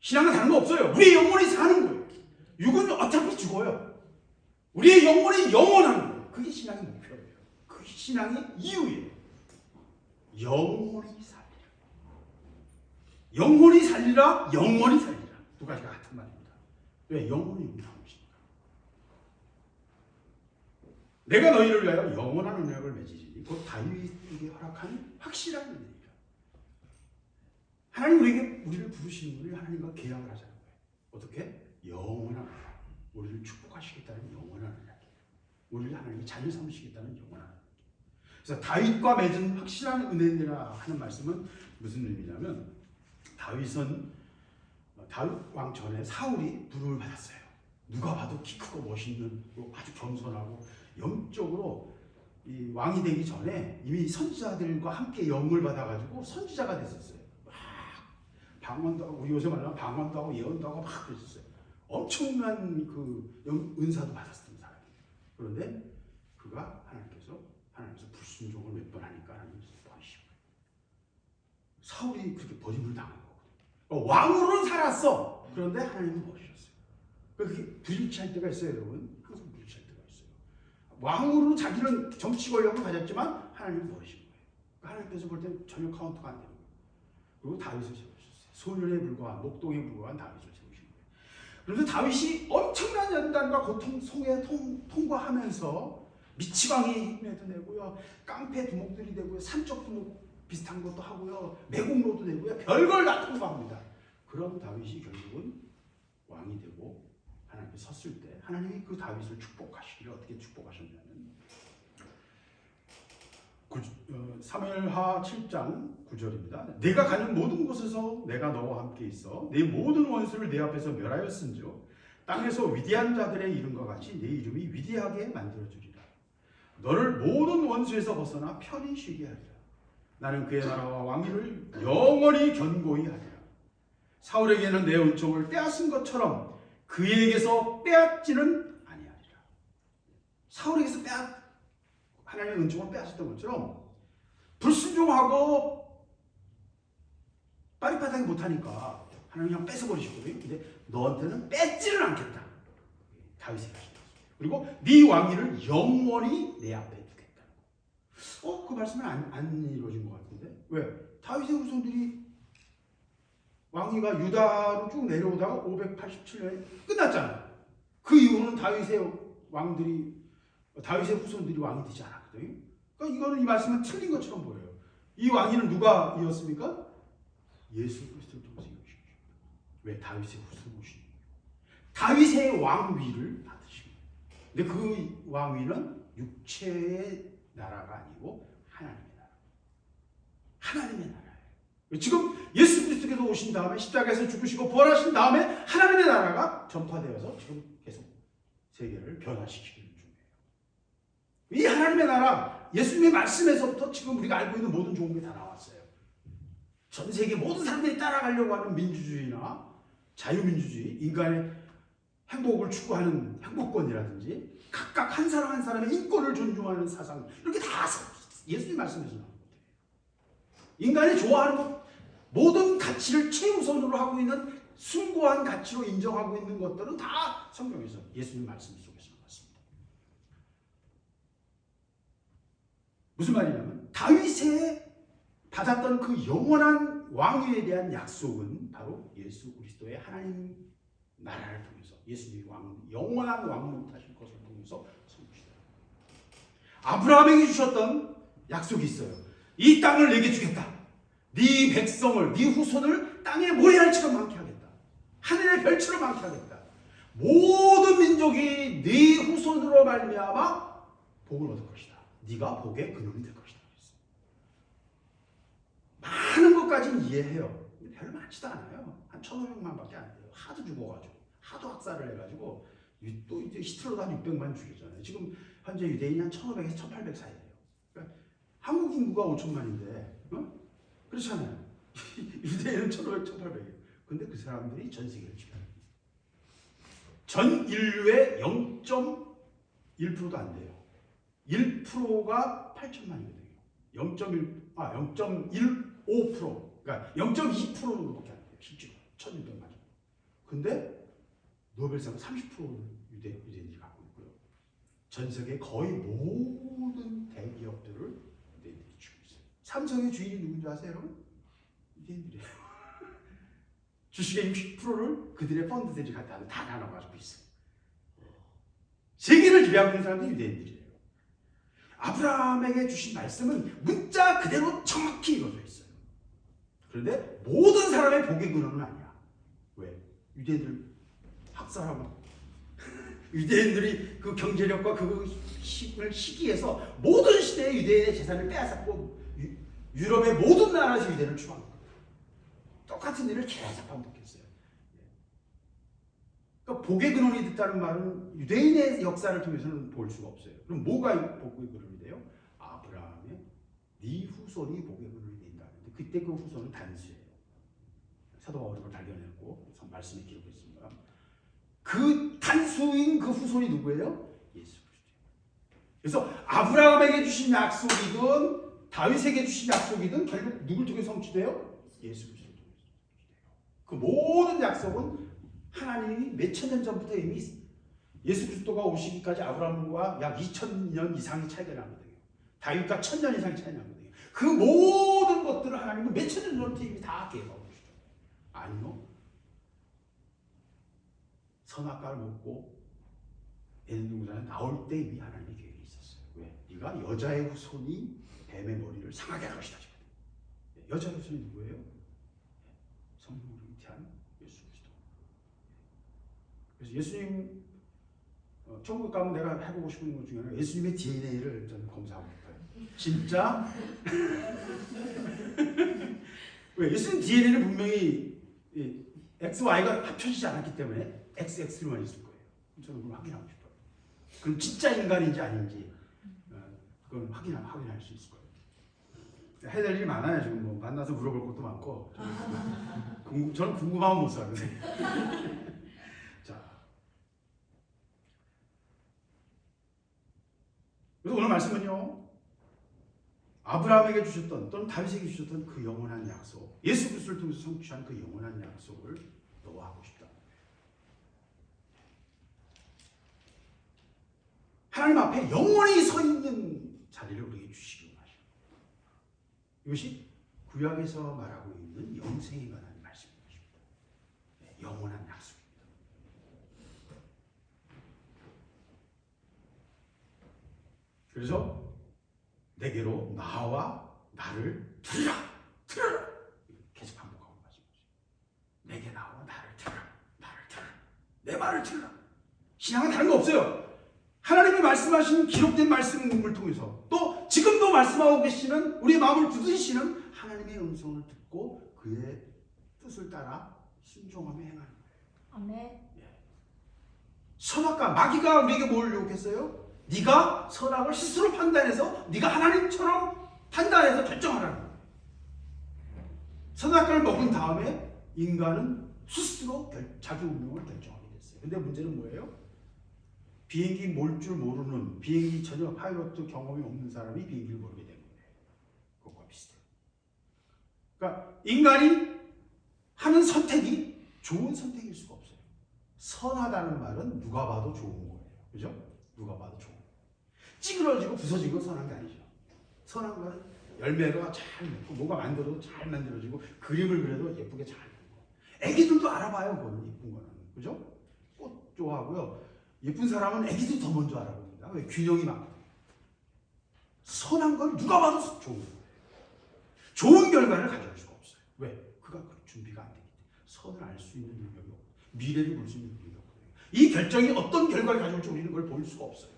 Speaker 2: 신앙은 다른 거 없어요. 우리의 영혼이 사는 거예요. 육은 어차피 죽어요. 우리의 영혼이 영원한 거예요. 그게 신앙의 목표예요. 그게 신앙의 이유예요. 영혼이 살리라. 영혼이 살리라, 영원히 살리라. 두 가지가 같은 말입니다. 왜? 영혼이 영원한 것입니까? 내가 너희를 위하여 영원한 언약을 맺으리니 곧 다윗에게 허락한 확실한 은혜이라. 하나님 우리를 부르시는 분이 하나님과 계약을 하자는 거예요. 어떻게? 영원한 언약. 우리를 축복하시겠다는 영원한 언약이에요. 우리를 하나님이 자녀 삼으시겠다는 영원한 언약. 그래서 다윗과 맺은 확실한 은혜라 하는 말씀은 무슨 의미냐면 다윗 왕 전에 사울이 부름을 받았어요. 누가 봐도 키 크고 멋있는 아주 겸손하고 영적으로 이 왕이 되기 전에 이미 선지자들과 함께 영을 받아가지고 선지자가 됐었어요. 막 방언도 하고 우리 요새 말하면 방언도 하고 예언도 하고 막 그랬었어요. 엄청난 그 은사도 받았던 사람이에요. 그런데 그가 하나님께서 불순종을 몇 번 하니까 하나님께서 버리시고 사울이 그렇게 버림을 당한 거거든요. 왕으로는 살았어. 그런데 하나님은 버리셨어요. 그게 불일치할 때가 있어요, 여러분. 항상 불일치할 때가 있어요. 왕으로 자기는 정치 권력을 가졌지만 하나님은 버리신 거예요. 하나님께서 볼 때는 전혀 카운터가 안 되는 거예요. 그리고 다윗을 세우셨어요. 소년에 불과한 목동에 불과한 다윗을 세우신 거예요. 그런데 다윗이 엄청난 연단과 고통 속에 통과하면서 미치광이 힘에도 내고요, 깡패 두목들이 되고요, 산적 두목 비슷한 것도 하고요, 매국노도 되고요, 별걸 다 통과합니다. 그럼 다윗이 결국은 왕이 되고 하나님께 섰을 때 하나님이 그 다윗을 축복하시기를 어떻게 축복하셨냐면 사무엘하 7장 9절입니다. 내가 가는 모든 곳에서 내가 너와 함께 있어 내 모든 원수를 내 앞에서 멸하였은즉 땅에서 위대한 자들의 이름과 같이 내 이름이 위대하게 만들어주리라. 너를 모든 원수에서 벗어나 편히 쉬게 하리라. 나는 그의 나라와 왕위를 영원히 견고히 하리라. 사울에게는 내 은총을 빼앗은 것처럼 그에게서 빼앗지는 아니하리라. 사울에게서 하나님의 은총을 빼앗았던 것처럼 불순종하고 빠릿빠릿하게 못하니까 하나님 그냥 뺏어버리셨거든요. 근데 너한테는 뺏지는 않겠다. 다윗이 하셨다. 그리고 네 왕위를 영원히 내 앞에 두겠다. 그 말씀은 안 이루어진 것 같은데 왜? 다윗의 후손들이 왕위가 유다로 쭉 내려오다가 587년에 끝났잖아요. 그 이후로는 다윗의 후손들이 왕이 되지 않았거든요. 그러니까 이거는 이 말씀은 틀린 것처럼 보여요. 이 왕위는 누가 이었습니까? 예수 그리스도를 통해서 이루신 것입니다. 왜? 다윗의 후손이신 다윗의 왕위를 받으신 거예요. 근데 그 왕위는 육체의 나라가 아니고 하나님의 나라. 하나님의 나라예요. 지금 예수 그리스도께서 오신 다음에 십자가에서 죽으시고 부활하신 다음에 하나님의 나라가 전파되어서 지금 계속 세계를 변화시키는 중이에요. 이 하나님의 나라, 예수님의 말씀에서부터 지금 우리가 알고 있는 모든 종목이 다 나왔어요. 전 세계 모든 사람들이 따라가려고 하는 민주주의나 자유민주주의, 인간의 행복을 추구하는 행복권이라든지 각각 한 사람 한 사람의 인권을 존중하는 사상, 이렇게 다 예수님 말씀에서 나온 거예요. 인간이 좋아하는 것, 모든 가치를 최우선으로 하고 있는 숭고한 가치로 인정하고 있는 것들은 다 성경에서 예수님 말씀 속에서 나왔습니다. 무슨 말이냐면 다윗의 받았던 그 영원한 왕위에 대한 약속은 바로 예수 그리스도의 하나님 나라를 통해서 예수님이 영원한 왕으로 타실 것을 통해서 성취다. 아브라함에게 주셨던 약속이 있어요. 이 땅을 내게 주겠다. 네 백성을, 네 후손을 땅의 모래알처럼 많게 하겠다. 하늘의 별처럼 많게 하겠다. 모든 민족이 네 후손으로 말미암아 복을 얻을 것이다. 네가 복의 근원이 될 것이다. 많은 것까지는 이해해요. 별로 많지도 않아요. 한 1,500만밖에 안 돼요. 하도 죽어가지고, 하도 학살을 해가지고 또 이제 히틀러도 한 600만 죽였잖아요. 지금 현재 유대인이 한 1,500에서 1,800 사이예요. 그러니까 한국 인구가 5천만인데, 그렇잖아요. 유대인은 1,500, 1,800이에요. 근데 그 사람들이 전 세계를 지배합니다. 전 인류의 0.1%도 안 돼요. 1%가 8천만이거든요. 0.15%, 그러니까 0.2%밖에 안 돼요. 실제로 1,600만. 근데 노벨상 30%는 유대인들이 갖고 있고요. 전 세계 거의 모든 대기업들을 유대인들이 쥐고 있어요. 삼성의 주인이 누군지 아세요, 여러분? 유대인들이에요. 주식의 60%를 그들의 펀드들이 다 나눠 가지고 있어요. 세계를 지배하고 있는 사람들이 유대인들이에요. 아브라함에게 주신 말씀은 문자 그대로 정확히 이루어져 있어요. 그런데 모든 사람의 복의 근원은 아니야. 왜? 유대인들 학살하고 유대인들이 그 경제력과 그 시기에서 모든 시대의 유대인의 재산을 빼앗았고 유럽의 모든 나라에서 유대인을 추방한 거예요. 똑같은 일을 계속 반복했어요. 그러니까 복의 근원이 됐다는 말은 유대인의 역사를 통해서는 볼 수가 없어요. 그럼 뭐가 복의 근원이 돼요? 아브라함의 네 후손이 복의 근원이 된다는데 그때 그 후손은 단수예요. 사도 바울이 그걸 발견했고 말씀에 기록했습니다. 그 단수인 그 후손이 누구예요? 예수 그리스도예요. 그래서 아브라함에게 주신 약속이든 다윗에게 주신 약속이든 결국 누굴 통해 성취돼요? 예수 그리스도를 통해서 성취돼요. 그 모든 약속은 하나님이 몇천 년 전부터 이미 예수 그리스도가 오시기까지 아브라함과 약 2,000년 이상의 차이가 나거든요. 다윗과 1,000년 이상의 차이가 나거든요. 그 모든 것들을 하나님은 몇천 년 전부터 이미 다 계획하고 계시죠. 아니요. 선악과를 먹고 에덴 동산에 나올 때 이미 하나님의 계획이 있었어요. 왜? 네가 여자의 후손이 뱀의 머리를 상하게 할 것이다. 여자의 후손이 누구예요? 성령으로 잉태한 예수 그리스도. 그래서 예수님 천국 가면 내가 해보고 싶은 것 중에 하나 예수님의 DNA를 저는 검사하고 싶어요. 진짜? 왜? 예수님 DNA는 분명히 XY가 합쳐지지 않았기 때문에 XX만 있을 거예요. 저는 그걸 확인하고 싶어요. 그럼 진짜 인간인지 아닌지 그건 확인할 수 있을 거예요. 해야 될 일이 많아요. 지금 뭐 만나서 물어볼 것도 많고 저는 궁금하면 못 살거든요. 자, 그래서 오늘 말씀은요. 아브라함에게 주셨던 또는 다윗에게 주셨던 그 영원한 약속, 예수 그리스도를 통해서 성취한 그 영원한 약속을 너와 하고 싶다. 하나님 앞에 영원히 서 있는 자리를 우리에게 주시기 원하십니다. 이것이 구약에서 말하고 있는 영생에 관한 말씀인 것입니다. 영원한 약속입니다. 그래서 내게로 나와 나를 들으라. 들으라. 계속 반복하고 말씀하시죠. 내게 나와 나를 들으라. 나를 들으라. 내 말을 들으라. 신앙은 다른 거 없어요. 하나님이 말씀하신 기록된 말씀을 통해서 또 지금도 말씀하고 계시는 우리의 마음을 부드시는 하나님의 음성을 듣고 그의 뜻을 따라 순종하며 행하는 거예요.
Speaker 3: 아멘.
Speaker 2: 선악과 마귀가 우리에게 뭘 유혹했어요? 네가 선악을 스스로 판단해서 네가 하나님처럼 판단해서 결정하라는 거예요. 선악과를 먹은 다음에 인간은 스스로 자기 운명을 결정하게 됐어요. 근데 문제는 뭐예요? 비행기 몰 줄 모르는, 비행기 전혀 파일럿 경험이 없는 사람이 비행기를 모르게 된 거예요. 그것과 비슷해요. 그러니까 인간이 하는 선택이 좋은 선택일 수가 없어요. 선하다는 말은 누가 봐도 좋은 거예요. 그죠? 누가 봐도 좋은 거예요. 찌그러지고 부서지고 선한 게 아니죠. 선한 거는 열매가 잘 맺고 뭐가 만들어도 잘 만들어지고 그림을 그려도 예쁘게 잘 그리고 애기들도 알아봐요. 그거는 예쁜 거는. 그죠? 꽃 좋아하고요. 예쁜 사람은 애기도 더 먼저 알아봅니다. 왜? 균형이 많거든요. 선한 걸 누가 봐도 좋은 거예요. 좋은 결과를 가져올 수가 없어요. 왜? 그가 그 준비가 안 되기 때문에. 선을 알 수 있는 능력이 없고 미래를 볼 수 있는 능력이 없거든요. 이 결정이 어떤 결과를 가져올지 우리는 그걸 볼 수가 없어요.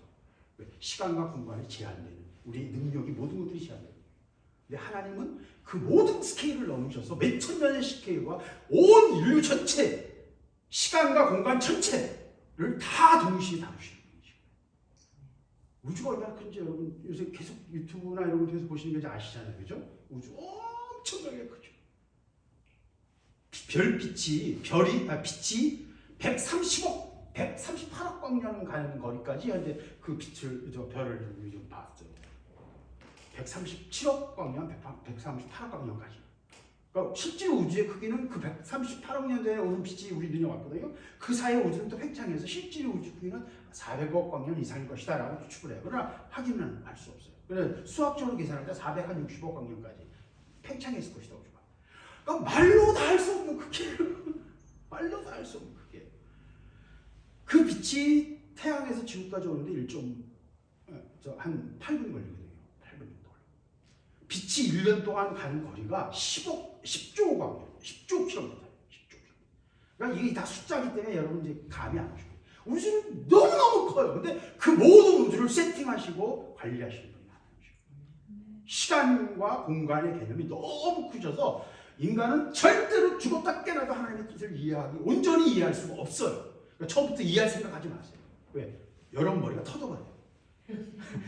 Speaker 2: 왜? 시간과 공간이 제한되는 우리의 능력이 모든 것들이 제한되는 거예요. 근데 하나님은 그 모든 스케일을 넘으셔서 몇천 년의 스케일과 온 인류 전체 시간과 공간 전체를 다 동시에 다루시는 분이죠. 우주가 얼마나 큰지 여러분 요새 계속 유튜브나 이런 곳에서 보시는 게 아시잖아요. 그죠? 우주 엄청나게 크죠. 빛이 138억 광년 가는 거리까지 현재 그 빛을 별을 좀 봤어요. 137억 광년, 138억 광년까지. 그러니까 실제 우주의 크기는 그 138억 년 전에 오는 빛이 우리 눈에 왔거든요. 그 사이에 우주는 또 팽창해서 실제 우주 크기는 400억 광년 이상일 것이다라고 추측을 해요. 그러나 확인은 할 수 없어요. 그래서 수학적으로 계산할 때 460억 광년까지 팽창했을 것이다 우주가. 그러니까 말로 다 할 수 없는 크기예요. 말로 다 할 수 없는 크기예요. 그 빛이 태양에서 지구까지 오는데 한 8분 걸리거든요. 8분 정도. 빛이 1년 동안 가는 거리가 10조 광년, 10조 킬로미터. 10조 킬로미터. 그러니까 이게 다 숫자이기 때문에 여러분 이제 감이 안 오시고. 우주는 너무너무 커요. 근데 그 모든 우주를 세팅하시고 관리하시는 분이 하나님이시고. 시간과 공간의 개념이 너무 크셔서 인간은 절대로 죽었다 깨나도 하나님의 뜻을 온전히 이해할 수가 없어요. 그러니까 처음부터 이해할 생각하지 마세요. 왜? 여러분 머리가 터져버려요.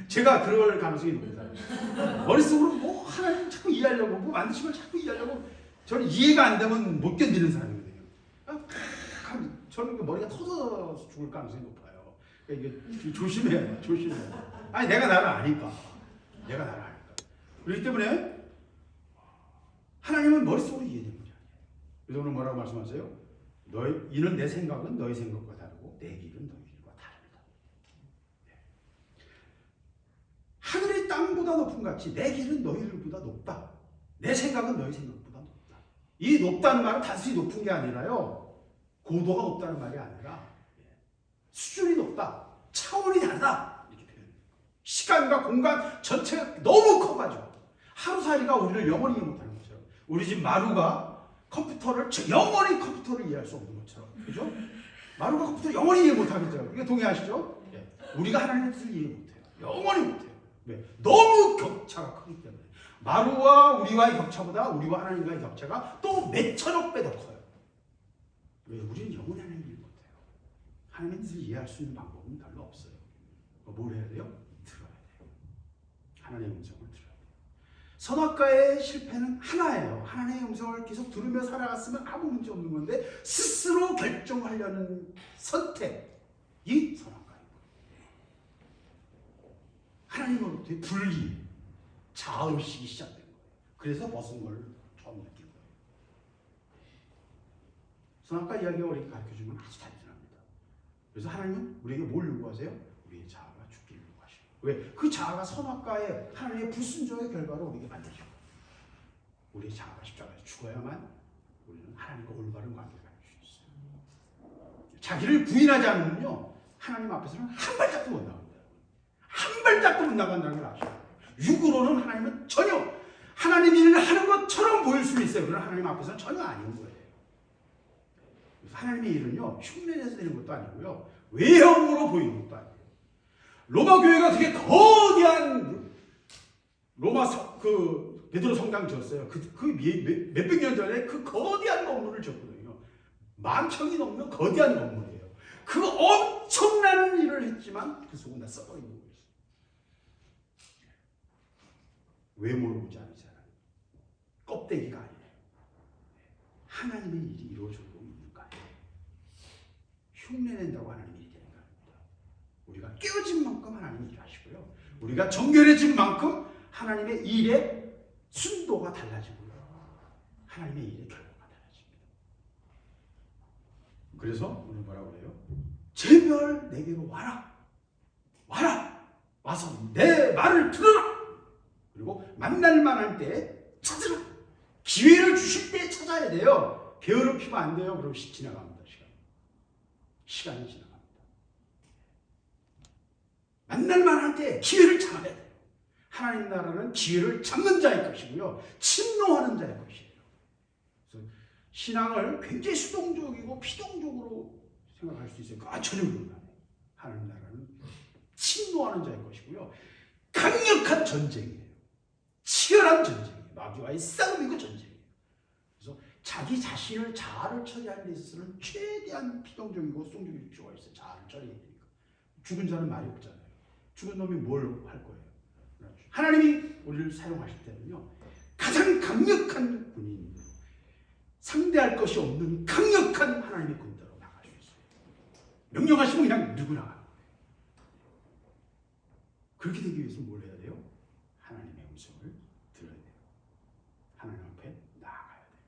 Speaker 2: 제가 그럴 가능성이 높은 사람이에요. 머릿속으로 뭐 하나님 자꾸 이해하려고 뭐 만드신 걸 자꾸 이해하려고 저는 이해가 안 되면 못 견디는 사람이거든요. 저는 그 머리가 터져서 죽을 가능성이 높아요. 그러니까 이게 조심해야 돼요. 조심해야 돼요. 아니 내가 나를 아니까. 그렇기 때문에 하나님은 머릿속으로 이해되는 거죠. 그래서 오늘 뭐라고 말씀하세요? 이는 내 생각은 너희 생각과 다르고 내 길은 너희 길과 다릅니다. 네. 하늘이 땅보다 높은 같이 내 길은 너희들보다 높다. 내 생각은 너희 생각보다 높다. 이 높다는 말은 단순히 높은 게 아니라요. 고도가 높다는 말이 아니라 수준이 높다. 차원이 다르다. 이렇게 표현해요. 시간과 공간 전체가 너무 커가지고 하루살이가 우리를 영원히 이해 못하는 것처럼 우리 집 마루가 영원히 컴퓨터를 이해할 수 없는 것처럼. 그죠? 마루가 컴퓨터를 영원히 이해 못하겠죠. 이게 동의하시죠? 네. 우리가 하나님의 뜻을 이해 못해요. 영원히 못해요. 왜? 너무 격차가 크기 때문에. 마루와 우리와의 격차보다 우리와 하나님과의 격차가 또 몇천억 배 더 커요. 왜? 우리는 영원히 하나님을 이해 못해요. 하나님의 뜻을 이해할 수 있는 방법은 별로 없어요. 뭘 해야 돼요? 들어야 돼요. 하나님의 음성을 들어야 돼요. 선악과의 실패는 하나예요. 하나님의 음성을 계속 들으며 살아갔으면 아무 문제 없는 건데 스스로 결정하려는 선택이 선악과예요. 하나님으로부터의 분리, 자의식이 시작된 거예요. 그래서 벗은 걸 처음 느낀 거예요. 선악과 이야기가 우리에게 가르쳐주면 아주 단순합니다. 그래서 하나님은 우리에게 뭘 요구하세요? 우리의 자아가 죽기를 요구하시고. 왜? 그 자아가 선악과의 하나님의 불순종의 결과로 우리에게 만들죠. 우리의 자아가 십자가에서 죽어야만 우리는 하나님과 올바른 관계를 가질 수 있어요. 자기를 부인하지 않으면요 하나님 앞에서는 한 발짝도 못 나갑니다. 한 발짝도 못 나간다는 걸 아시죠? 육으로는 하나님은 전혀 하나님 일을 하는 것처럼 보일 수는 있어요. 그러나 하나님 앞에서는 전혀 아닌 거예요. 그래서 하나님의 일은요, 흉내내서 되는 것도 아니고요, 외형으로 보이는 것도 아니에요. 로마 교회가 되게 거대한 베드로 성당 지었어요. 몇백 년 전에 그 거대한 건물을 지었거든요. 10,000이 넘는 거대한 건물이에요. 그 엄청난 일을 했지만 그 속은 다 썩어있는 거예요. 외모를 보지 않으잖아요. 껍데기가 아니에요. 하나님의 일이 이루어지고 있는 거 아니에요. 흉내낸다고 하나님의 일이 되는 거 아닙니다. 우리가 깨어진 만큼 하나님이 일하시고요. 우리가 정결해진 만큼 하나님의 일의 순도가 달라지고요. 하나님의 일의 결과가 달라집니다. 그래서 오늘 뭐라고 그래요? 제발 내게로 와라. 와라. 와서 내 말을 들어라. 그리고 만날 만한 때 찾으라. 기회를 주실 때 찾아야 돼요. 게으름 피면 안 돼요. 그럼 지나갑니다. 시간이 지나갑니다. 만날 만한 때 기회를 잡아야 돼요. 하나님 나라는 기회를 잡는 자의 것이고요, 침노하는 자의 것이에요. 그래서 신앙을 굉장히 수동적이고 피동적으로 생각할 수 있어요. 전혀 그런 거 아니에요. 하나님 나라는 침노하는 자의 것이고요, 강력한 전쟁이에요. 치열한 전쟁이에요. 마귀와의 싸움이고 전쟁이에요. 그래서 자기 자신을 자아를 처리하는 데 있어서는 최대한 피동적이고 수동적일 필요가 있어요. 자아를 처리해야 되니까. 죽은 자는 말이 없잖아요. 죽은 놈이 뭘 할 거예요? 하나님이 우리를 사용하실 때는요, 가장 강력한 군인으로, 상대할 것이 없는 강력한 하나님의 군대로 나갈 수 있어요. 명령하시면 그냥 밀고 나가는 거예요. 그렇게 되기 위해서 뭘 해야 돼요? 하나님의 음성을 들어야 돼요. 하나님 앞에 나아가야 돼요.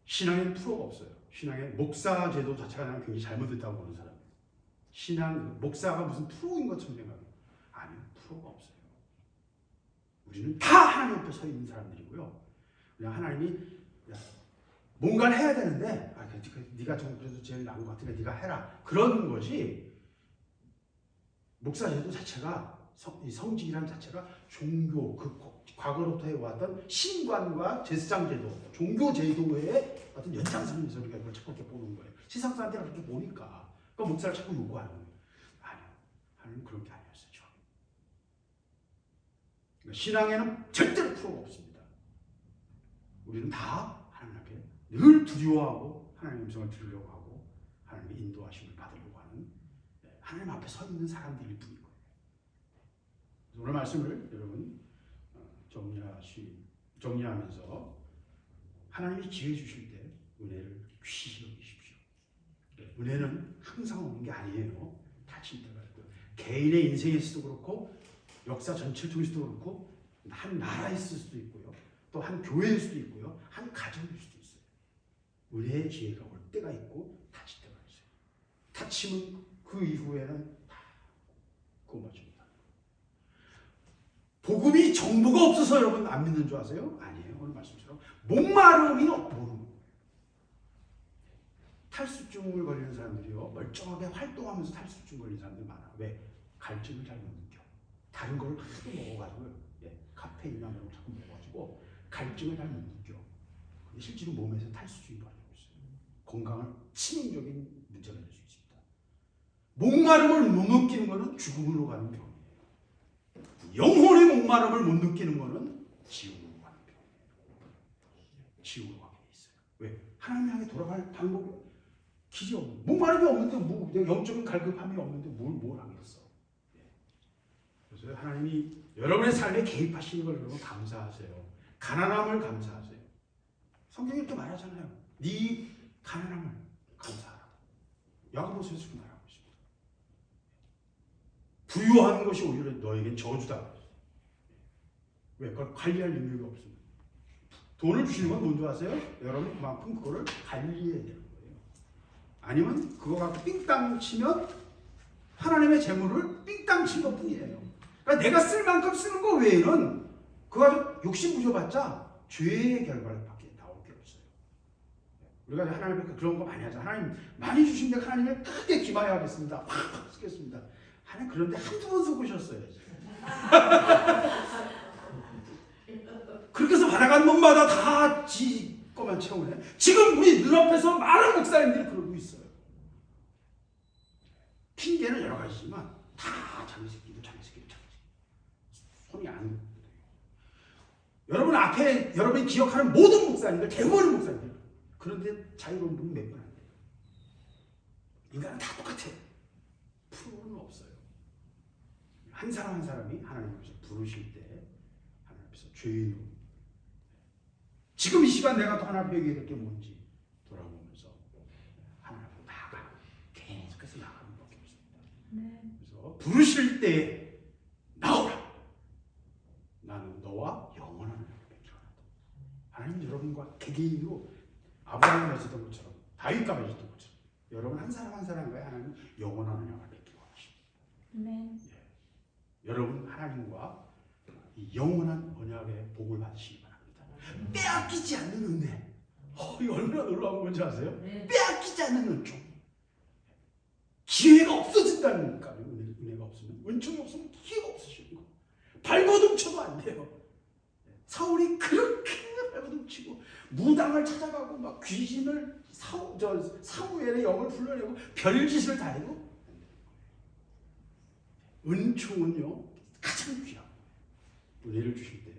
Speaker 2: 신앙에는 프로가 없어요. 신앙의 목사 제도 자체가 굉장히 잘못됐다고 보는 사람. 신앙 목사가 무슨 프로인 것처럼 생각해요. 아니요, 프로가 없어요. 우리는 다 하나님 앞에 서 있는 사람들이고요. 그냥 하나님이 뭔가를 해야 되는데, 네가 좀 그래도 제일 나은 것 같으니까 네가 해라. 그런 것이 목사 제도 자체가 성직이라는 자체가 종교 과거로부터 해왔던 신관과 제사장 제도, 종교 제도의 어떤 연장선에서 우리가 이걸 자꾸 이렇게 보는 거예요. 세상 사람들이 그렇게 보니까 그 목사를 자꾸 요구하는 거예요. 아니요, 하나님 그런 게 아니었어요. 그러니까 신앙에는 절대로 프로가 없습니다. 우리는 다 하나님 앞에 늘 두려워하고 하나님의 음성을 들으려고 하고 하나님의 인도하심을 받으려고 하는 하나님 앞에 서 있는 사람들일 뿐인 거예요. 오늘 말씀을 여러분 정리하면서 하나님이 기회 주실 때 은혜를 귀히 여기십시오. 은혜는 항상 오는 게 아니에요. 다칠 때가 있고요. 개인의 인생에서도 그렇고 역사 전체를 통해서도 그렇고 한 나라에 있을 수도 있고요. 또 한 교회일 수도 있고요. 한 가정일 수도 있어요. 은혜의 기회가 올 때가 있고 다칠 때가 있어요. 다치면 그 이후에는 다 고마집니다. 복음이 정보가 없어서 여러분 안 믿는 줄 아세요? 아니에요. 오늘 말씀처럼 목마름이 모르는 탈수증을 걸리는 사람들이요, 멀쩡하게 활동하면서 탈수증 걸리는 사람들 많아. 왜? 갈증을 잘 못 느껴. 다른 걸 하도 먹어가지고, 카페인이나 이런 거 자꾸 먹어가지고 갈증을 잘 못 느껴. 근데 실제로 몸에서 탈수증이 발생하고 있어요. 건강을 치명적인 문제가 될 수 있습니다. 목마름을 못 느끼는 것은 죽음으로 가는 병이에요. 영혼의 목마름을 못 느끼는 것은 지옥으로 가는 병이에요. 지옥으로 가게 돼 있어요. 왜? 하나님 향해 돌아갈 방법이 길이 없는, 목마름이 없는데 영적인 갈급함이 없는데 뭘 하겠어. 그래서 하나님이 여러분의 삶에 개입하시는 걸 여러분 감사하세요. 가난함을 감사하세요. 성경이 이렇게 말하잖아요. 네 가난함을 감사하라. 야고보서에서 그렇게 말하고 있습니다. 부유한 것이 오히려 너에겐 저주다. 왜? 그걸 관리할 능력이 없습니다. 돈을 주시는 건 뭔지 아세요? 여러분 그만큼 그거를 관리해야 되는 거예요. 아니면 그거 갖고 삥땅 치면 하나님의 재물을 삥땅 친 것뿐이에요. 그러니까 내가 쓸 만큼 쓰는 거 외에는 그거 가지고 욕심 부려봤자 죄의 결과밖에 나올 게 없어요. 우리가 하나님께 그런 거 많이 하죠. 하나님 많이 주신데 하나님을 크게 기마해야겠습니다. 확 쓰겠습니다. 하나님 그런데 한두 번 써보셨어요. 그렇게 해서 받아간 놈마다 다 지 거만 채우네. 지금 우리 눈앞에서 많은 목사님들이 그러고 있어요. 핑계는 여러 가지지만 다 자기 새끼도 손이 안 돼요. 여러분 앞에 여러분이 기억하는 모든 목사님들, 대부분의 목사님들, 그런데 자유로운 분이 몇 분 안 돼요. 인간은 다 똑같아요. 프로는 없어요. 한 사람 한 사람이 하나님 앞에서 부르실 때 하나님 앞에서 죄인으로, 지금 이 시간 내가 또 하나님 앞에 얘기해야 될 게 뭔지 돌아보면서 하나님 앞에 나가, 계속해서 나가는 밖에 없습니다. 그래서 부르실 때 나오라. 나는 너와 영원한 은혜를 맺기로 하노라. 하나님 여러분과 개개인으로 아브라함이 맺었던 것처럼, 다윗과 맺었던 것처럼 여러분 한 사람 한 사람과의 하나님 영원한 은혜를 맺기로 하십니다. 여러분 하나님과 이 영원한 언약의 복을 받으시기 바랍니다. 빼앗기지 않는 은혜. 이거 얼마나 놀라운 건지 아세요? 빼앗기지 않는 은총. 기회가 없어진다니까. 은혜가 없으면, 은총이 없으면 기회가 없으시는 거. 발버둥쳐도 안 돼요. 사울이 그렇게 발버둥치고 무당을 찾아가고 막 귀신을 사무엘의 영을 불러내고 별짓을 다 해도 은총은요 가장 귀하고, 은혜를 주실 때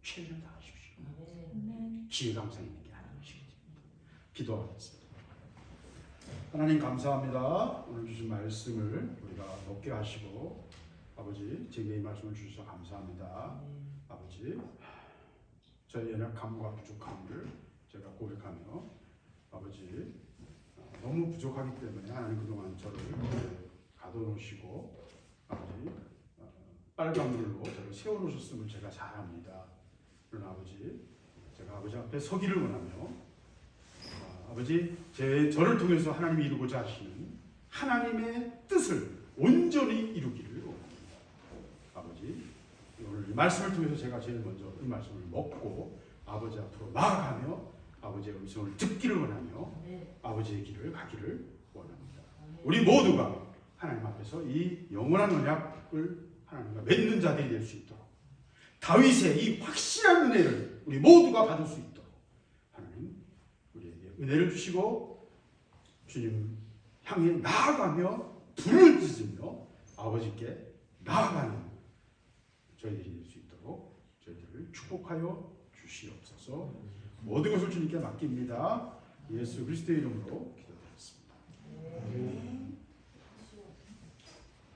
Speaker 2: 최선을 다하십시오. 기회가 항상 있는 게 아니십니다. 기도하겠습니다. 하나님 감사합니다. 오늘 주신 말씀을 우리가 먹게 하시고, 아버지 제게 이 말씀을 주셔서 감사합니다. 아버지 저의 연약함과 부족함을 제가 고백하며, 아버지 너무 부족하기 때문에 하나님 그동안 저를 가둬놓으시고 아버지 빨간불로 저를 세워놓으셨음을 제가 잘 압니다. 그러나 아버지 제가 아버지 앞에 서기를 원하며, 아버지 저를 통해서 하나님이 이루고자 하시는 하나님의 뜻을 온전히 이루기를 원합니다. 아버지 오늘 이 말씀을 통해서 제가 제일 먼저 이 말씀을 먹고 아버지 앞으로 나아가며 아버지의 음성을 듣기를 원하며 아버지의 길을 가기를 원합니다. 우리 모두가 하나님 앞에서 이 영원한 언약을 하나님과 맺는 자들이 될 수 있도록, 다윗의 이 확실한 은혜를 우리 모두가 받을 수 있도록 하나님 우리에게 은혜를 주시고 주님 향해 나아가며 불을 지으며 아버지께 나아가는 저희들이 될 수 있도록 저희들을 축복하여 주시옵소서. 모든 것을 주님께 맡깁니다. 예수 그리스도의 이름으로 기도드렸습니다.